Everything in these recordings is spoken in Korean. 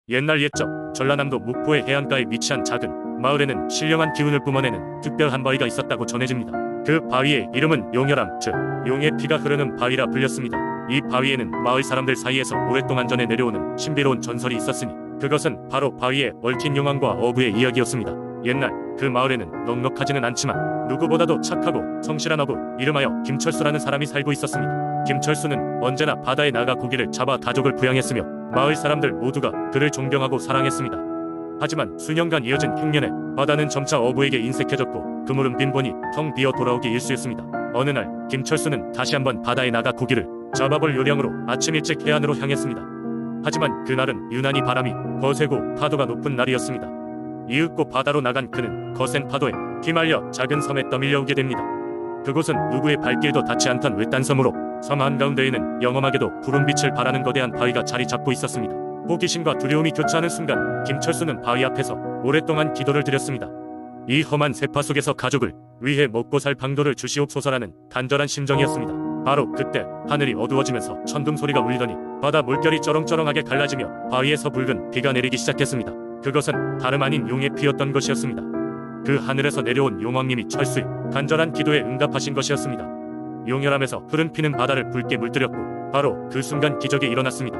옛날 옛적 전라남도 목포의 해안가에 위치한 작은 마을에는 신령한 기운을 뿜어내는 특별한 바위가 있었다고 전해집니다. 그 바위의 이름은 용혈암, 즉 용의 피가 흐르는 바위라 불렸습니다. 이 바위에는 마을 사람들 사이에서 오랫동안 전해 내려오는 신비로운 전설이 있었으니 그것은 바로 바위에 얽힌 용왕과 어부의 이야기였습니다. 옛날 그 마을에는 넉넉하지는 않지만 누구보다도 착하고 성실한 어부 이름하여 김철수라는 사람이 살고 있었습니다. 김철수는 언제나 바다에 나가 고기를 잡아 가족을 부양했으며 마을 사람들 모두가 그를 존경하고 사랑했습니다. 하지만 수년간 이어진 흉년에 바다는 점차 어부에게 인색해졌고 그물은 빈번히 텅 비어 돌아오기 일쑤였습니다. 어느 날 김철수는 다시 한번 바다에 나가 고기를 잡아볼 요량으로 아침 일찍 해안으로 향했습니다. 하지만 그날은 유난히 바람이 거세고 파도가 높은 날이었습니다. 이윽고 바다로 나간 그는 거센 파도에 휘말려 작은 섬에 떠밀려오게 됩니다. 그곳은 누구의 발길도 닿지 않던 외딴 섬으로 섬 한가운데에는 영험하게도 푸른빛을 발하는 거대한 바위가 자리 잡고 있었습니다. 호기심과 두려움이 교차하는 순간 김철수는 바위 앞에서 오랫동안 기도를 드렸습니다. 이 험한 세파 속에서 가족을 위해 먹고 살 방도를 주시옵소서라는 간절한 심정이었습니다. 바로 그때 하늘이 어두워지면서 천둥 소리가 울리더니 바다 물결이 쩌렁쩌렁하게 갈라지며 바위에서 붉은 비가 내리기 시작했습니다. 그것은 다름 아닌 용의 피였던 것이었습니다. 그 하늘에서 내려온 용왕님이 철수의 간절한 기도에 응답하신 것이었습니다. 용혈암에서 푸른 피는 바다를 붉게 물들였고 바로 그 순간 기적이 일어났습니다.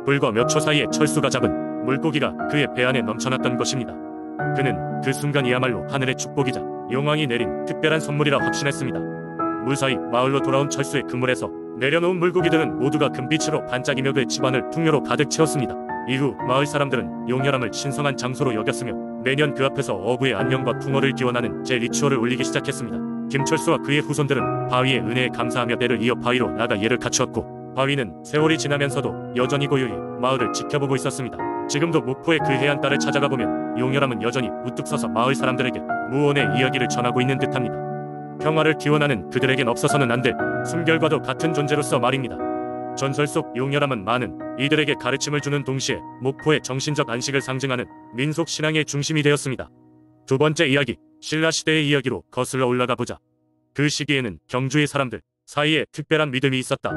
불과 몇 초 사이에 철수가 잡은 물고기가 그의 배 안에 넘쳐났던 것입니다. 그는 그 순간이야말로 하늘의 축복이자 용왕이 내린 특별한 선물이라 확신했습니다. 무사히 마을로 돌아온 철수의 그물에서 내려놓은 물고기들은 모두가 금빛으로 반짝이며 그의 집안을 풍요로 가득 채웠습니다. 이후 마을 사람들은 용혈암을 신성한 장소로 여겼으며 매년 그 앞에서 어부의 안녕과 풍어를 기원하는 제 리추얼을 올리기 시작했습니다. 김철수와 그의 후손들은 바위의 은혜에 감사하며 대를 이어 바위로 나가 예를 갖추었고 바위는 세월이 지나면서도 여전히 고요히 마을을 지켜보고 있었습니다. 지금도 목포의 그 해안가를 찾아가 보면 용혈암은 여전히 우뚝 서서 마을 사람들에게 무언의 이야기를 전하고 있는 듯합니다. 평화를 기원하는 그들에겐 없어서는 안 될 숨결과도 같은 존재로서 말입니다. 전설 속 용혈암은 많은 이들에게 가르침을 주는 동시에 목포의 정신적 안식을 상징하는 민속 신앙의 중심이 되었습니다. 두 번째 이야기, 신라시대의 이야기로 거슬러 올라가 보자. 그 시기에는 경주의 사람들 사이에 특별한 믿음이 있었다.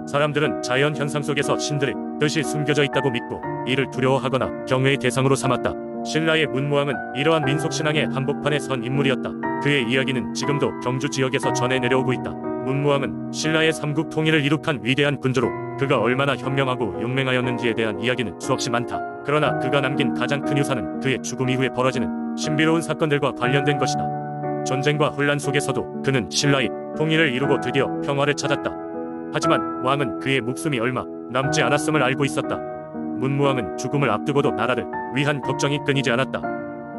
사람들은 자연 현상 속에서 신들의 뜻이 숨겨져 있다고 믿고 이를 두려워하거나 경외의 대상으로 삼았다. 신라의 문무왕은 이러한 민속신앙의 한복판에 선 인물이었다. 그의 이야기는 지금도 경주 지역에서 전해 내려오고 있다. 문무왕은 신라의 삼국 통일을 이룩한 위대한 군주로 그가 얼마나 현명하고 용맹하였는지에 대한 이야기는 수없이 많다. 그러나 그가 남긴 가장 큰 유산은 그의 죽음 이후에 벌어지는 신비로운 사건들과 관련된 것이다. 전쟁과 혼란 속에서도 그는 신라의 통일을 이루고 드디어 평화를 찾았다. 하지만 왕은 그의 목숨이 얼마 남지 않았음을 알고 있었다. 문무왕은 죽음을 앞두고도 나라를 위한 걱정이 끊이지 않았다.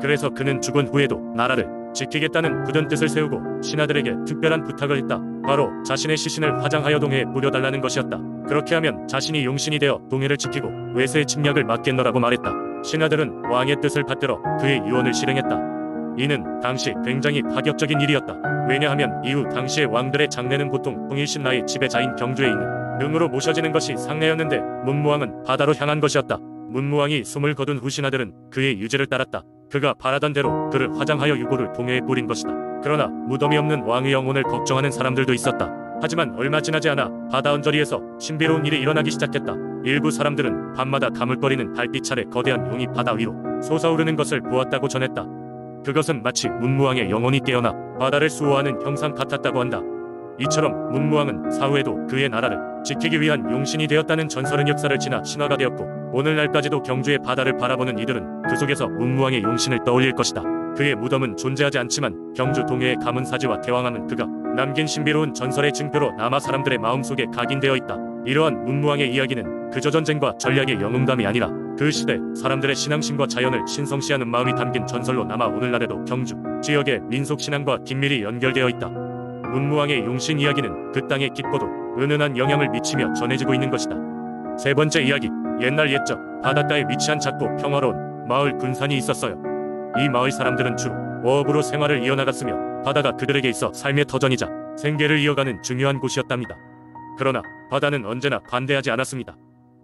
그래서 그는 죽은 후에도 나라를 지키겠다는 굳은 뜻을 세우고 신하들에게 특별한 부탁을 했다. 바로 자신의 시신을 화장하여 동해에 뿌려달라는 것이었다. 그렇게 하면 자신이 용신이 되어 동해를 지키고 외세의 침략을 막겠노라고 말했다. 신하들은 왕의 뜻을 받들어 그의 유언을 실행했다. 이는 당시 굉장히 파격적인 일이었다. 왜냐하면 이후 당시의 왕들의 장례는 보통 통일신라의 지배자인 경주에 있는 능으로 모셔지는 것이 상례였는데 문무왕은 바다로 향한 것이었다. 문무왕이 숨을 거둔 후 신하들은 그의 유죄를 따랐다. 그가 바라던 대로 그를 화장하여 유골을 동해에 뿌린 것이다. 그러나 무덤이 없는 왕의 영혼을 걱정하는 사람들도 있었다. 하지만 얼마 지나지 않아 바다 언저리에서 신비로운 일이 일어나기 시작했다. 일부 사람들은 밤마다 가물거리는 달빛 아래 거대한 용이 바다 위로 솟아오르는 것을 보았다고 전했다. 그것은 마치 문무왕의 영혼이 깨어나 바다를 수호하는 형상 같았다고 한다. 이처럼 문무왕은 사후에도 그의 나라를 지키기 위한 용신이 되었다는 전설은 역사를 지나 신화가 되었고 오늘날까지도 경주의 바다를 바라보는 이들은 그 속에서 문무왕의 용신을 떠올릴 것이다. 그의 무덤은 존재하지 않지만 경주 동해의 가문사지와 대왕암은 그가 남긴 신비로운 전설의 증표로 남아 사람들의 마음속에 각인되어 있다. 이러한 문무왕의 이야기는 그저 전쟁과 전략의 영웅담이 아니라 그 시대 사람들의 신앙심과 자연을 신성시하는 마음이 담긴 전설로 남아 오늘날에도 경주 지역의 민속신앙과 긴밀히 연결되어 있다. 문무왕의 용신 이야기는 그 땅에 깊고도 은은한 영향을 미치며 전해지고 있는 것이다. 세 번째 이야기, 옛날 옛적 바닷가에 위치한 작고 평화로운 마을 군산이 있었어요. 이 마을 사람들은 주로 어업으로 생활을 이어나갔으며 바다가 그들에게 있어 삶의 터전이자 생계를 이어가는 중요한 곳이었답니다. 그러나 바다는 언제나 관대하지 않았습니다.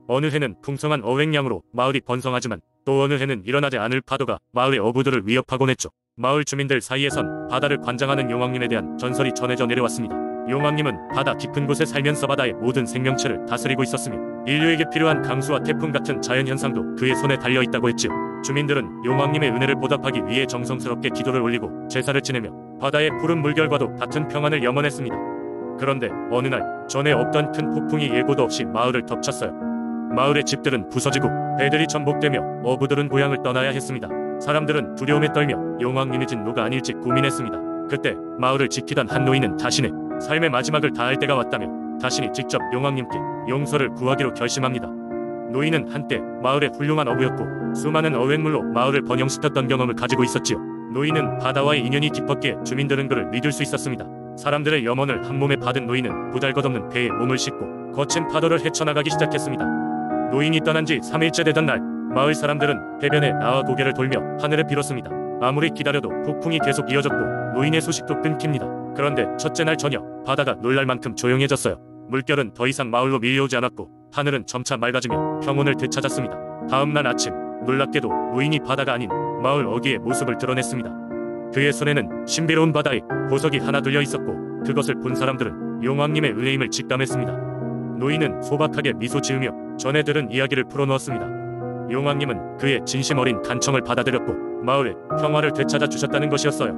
어느 해는 풍성한 어획량으로 마을이 번성하지만 또 어느 해는 일어나지 않을 파도가 마을의 어부들을 위협하곤 했죠. 마을 주민들 사이에선 바다를 관장하는 용왕님에 대한 전설이 전해져 내려왔습니다. 용왕님은 바다 깊은 곳에 살면서 바다의 모든 생명체를 다스리고 있었으며 인류에게 필요한 강수와 태풍 같은 자연현상도 그의 손에 달려있다고 했지요. 주민들은 용왕님의 은혜를 보답하기 위해 정성스럽게 기도를 올리고 제사를 지내며 바다의 푸른 물결과도 같은 평안을 염원했습니다. 그런데 어느 날 전에 없던 큰 폭풍이 예고도 없이 마을을 덮쳤어요. 마을의 집들은 부서지고 배들이 전복되며 어부들은 고향을 떠나야 했습니다. 사람들은 두려움에 떨며 용왕님이 진노가 아닐지 고민했습니다. 그때 마을을 지키던 한 노인은 자신의 삶의 마지막을 다할 때가 왔다며 자신이 직접 용왕님께 용서를 구하기로 결심합니다. 노인은 한때 마을의 훌륭한 어부였고 수많은 어획물로 마을을 번영시켰던 경험을 가지고 있었지요. 노인은 바다와의 인연이 깊었기에 주민들은 그를 믿을 수 있었습니다. 사람들의 염원을 한 몸에 받은 노인은 보잘것없는 배에 몸을 싣고 거친 파도를 헤쳐나가기 시작했습니다. 노인이 떠난 지 3일째 되던 날 마을 사람들은 해변에 나와 고개를 돌며 하늘을 빌었습니다. 아무리 기다려도 폭풍이 계속 이어졌고 노인의 소식도 끊깁니다. 그런데 첫째 날 저녁 바다가 놀랄 만큼 조용해졌어요. 물결은 더 이상 마을로 밀려오지 않았고 하늘은 점차 맑아지며 평온을 되찾았습니다. 다음 날 아침 놀랍게도 노인이 바다가 아닌 마을 어귀의 모습을 드러냈습니다. 그의 손에는 신비로운 바다의 보석이 하나 들려 있었고 그것을 본 사람들은 용왕님의 은혜임을 직감했습니다. 노인은 소박하게 미소 지으며 전에 들은 이야기를 풀어놓았습니다. 용왕님은 그의 진심 어린 간청을 받아들였고 마을의 평화를 되찾아 주셨다는 것이었어요.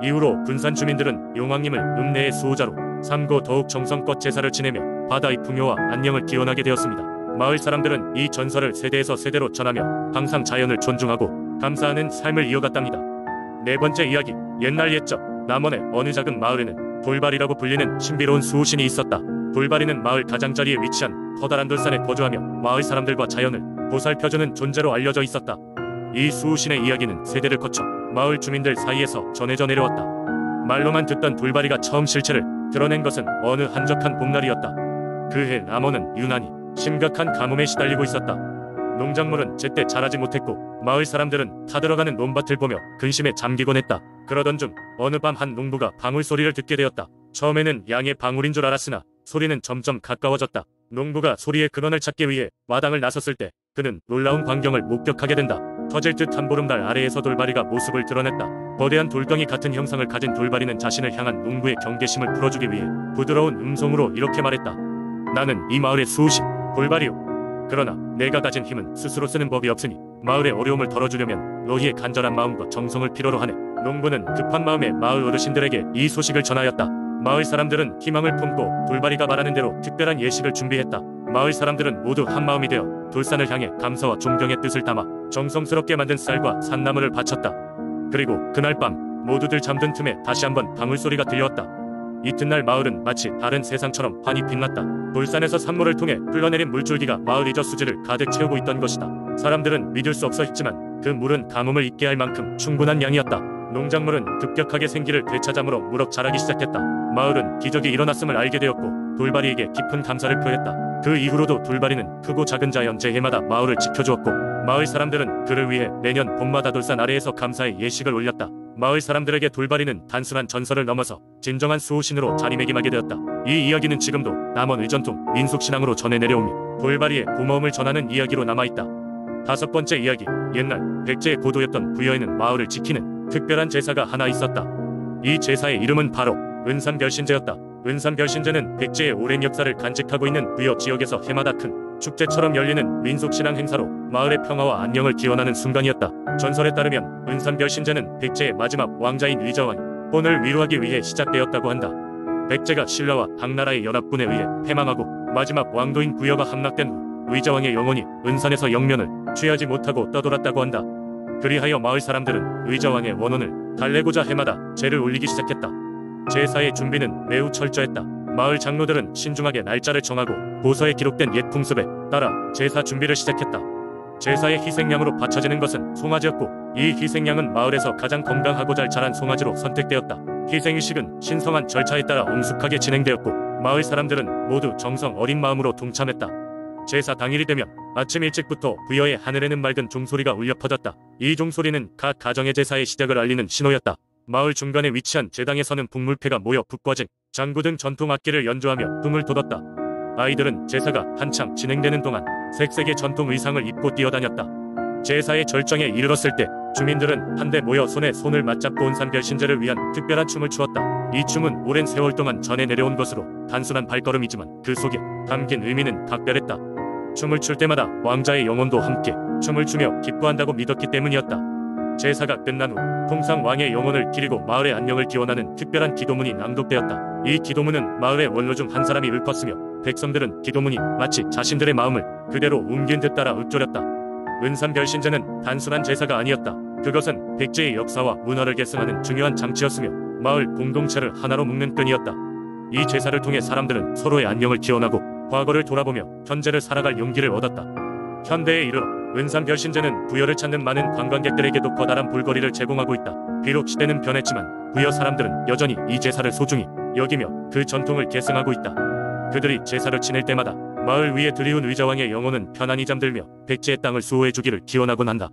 이후로 군산 주민들은 용왕님을 읍내의 수호자로 삼고 더욱 정성껏 제사를 지내며 바다의 풍요와 안녕을 기원하게 되었습니다. 마을 사람들은 이 전설을 세대에서 세대로 전하며 항상 자연을 존중하고 감사하는 삶을 이어갔답니다. 네 번째 이야기. 옛날 옛적 남원의 어느 작은 마을에는 돌발이라고 불리는 신비로운 수호신이 있었다. 돌발이는 마을 가장자리에 위치한 커다란 돌산에 거주하며 마을 사람들과 자연을 보살펴주는 존재로 알려져 있었다. 이 수호신의 이야기는 세대를 거쳐 마을 주민들 사이에서 전해져 내려왔다. 말로만 듣던 돌발이가 처음 실체를 드러낸 것은 어느 한적한 봄날이었다. 그해 남원은 유난히 심각한 가뭄에 시달리고 있었다. 농작물은 제때 자라지 못했고 마을 사람들은 타들어가는 논밭을 보며 근심에 잠기곤 했다. 그러던 중 어느 밤 한 농부가 방울 소리를 듣게 되었다. 처음에는 양의 방울인 줄 알았으나 소리는 점점 가까워졌다. 농부가 소리의 근원을 찾기 위해 마당을 나섰을 때 그는 놀라운 광경을 목격하게 된다. 터질 듯한 보름달 아래에서 돌발이가 모습을 드러냈다. 거대한 돌덩이 같은 형상을 가진 돌발이는 자신을 향한 농부의 경계심을 풀어주기 위해 부드러운 음성으로 이렇게 말했다. 나는 이 마을의 수호신 돌발이오. 그러나 내가 가진 힘은 스스로 쓰는 법이 없으니 마을의 어려움을 덜어주려면 너희의 간절한 마음과 정성을 필요로 하네. 농부는 급한 마음에 마을 어르신들에게 이 소식을 전하였다. 마을 사람들은 희망을 품고 돌발이가 말하는 대로 특별한 예식을 준비했다. 마을 사람들은 모두 한마음이 되어 돌산을 향해 감사와 존경의 뜻을 담아 정성스럽게 만든 쌀과 산나물을 바쳤다. 그리고 그날 밤 모두들 잠든 틈에 다시 한번 방울소리가 들려왔다. 이튿날 마을은 마치 다른 세상처럼 환히 빛났다. 돌산에서 산모를 통해 흘러내린 물줄기가 마을 이저수지를 가득 채우고 있던 것이다. 사람들은 믿을 수 없어 했지만 그 물은 가뭄을 잊게 할 만큼 충분한 양이었다. 농작물은 급격하게 생기를 되찾아므로 무럭 자라기 시작했다. 마을은 기적이 일어났음을 알게 되었고 돌발이에게 깊은 감사를 표했다. 그 이후로도 돌발이는 크고 작은 자연 재해마다 마을을 지켜주었고 마을 사람들은 그를 위해 매년 봄마다 돌산 아래에서 감사의 예식을 올렸다. 마을 사람들에게 돌발이는 단순한 전설을 넘어서 진정한 수호신으로 자리매김하게 되었다. 이 이야기는 지금도 남원 의전통 민속신앙으로 전해 내려오며 돌발이의 고마움을 전하는 이야기로 남아있다. 다섯 번째 이야기. 옛날 백제의 고도였던 부여에는 마을을 지키는 특별한 제사가 하나 있었다. 이 제사의 이름은 바로 은산별신제였다. 은산별신제는 백제의 오랜 역사를 간직하고 있는 부여 지역에서 해마다 큰 축제처럼 열리는 민속신앙 행사로 마을의 평화와 안녕을 기원하는 순간이었다. 전설에 따르면 은산별신제는 백제의 마지막 왕자인 의자왕이 본을 위로하기 위해 시작되었다고 한다. 백제가 신라와 당나라의 연합군에 의해 패망하고 마지막 왕도인 부여가 함락된 후 의자왕의 영혼이 은산에서 영면을 취하지 못하고 떠돌았다고 한다. 그리하여 마을 사람들은 의자왕의 원혼을 달래고자 해마다 제를 올리기 시작했다. 제사의 준비는 매우 철저했다. 마을 장로들은 신중하게 날짜를 정하고 도서에 기록된 옛 풍습에 따라 제사 준비를 시작했다. 제사의 희생양으로 바쳐지는 것은 송아지였고 이 희생양은 마을에서 가장 건강하고 잘 자란 송아지로 선택되었다. 희생의식은 신성한 절차에 따라 엄숙하게 진행되었고 마을 사람들은 모두 정성 어린 마음으로 동참했다. 제사 당일이 되면 아침 일찍부터 부여의 하늘에는 맑은 종소리가 울려 퍼졌다. 이 종소리는 각 가정의 제사의 시작을 알리는 신호였다. 마을 중간에 위치한 제당에서는 북물패가 모여 북과징, 장구 등 전통 악기를 연주하며 춤을 돋았다. 아이들은 제사가 한창 진행되는 동안 색색의 전통 의상을 입고 뛰어다녔다. 제사의 절정에 이르렀을 때 주민들은 한데 모여 손에 손을 맞잡고 은산별신제를 위한 특별한 춤을 추었다. 이 춤은 오랜 세월 동안 전해 내려온 것으로 단순한 발걸음이지만 그 속에 담긴 의미는 각별했다. 춤을 출 때마다 왕자의 영혼도 함께 춤을 추며 기뻐한다고 믿었기 때문이었다. 제사가 끝난 후 통상 왕의 영혼을 기리고 마을의 안녕을 기원하는 특별한 기도문이 낭독되었다. 이 기도문은 마을의 원로 중 한 사람이 읊었으며 백성들은 기도문이 마치 자신들의 마음을 그대로 옮긴 듯 따라 읊조렸다. 은산별신제는 단순한 제사가 아니었다. 그것은 백제의 역사와 문화를 계승하는 중요한 장치였으며 마을 공동체를 하나로 묶는 끈이었다. 이 제사를 통해 사람들은 서로의 안녕을 기원하고 과거를 돌아보며 현재를 살아갈 용기를 얻었다. 현대에 이르러 은산별신제는 부여를 찾는 많은 관광객들에게도 커다란 볼거리를 제공하고 있다. 비록 시대는 변했지만 부여 사람들은 여전히 이 제사를 소중히 여기며 그 전통을 계승하고 있다. 그들이 제사를 지낼 때마다 마을 위에 드리운 의자왕의 영혼은 편안히 잠들며 백제의 땅을 수호해주기를 기원하곤 한다.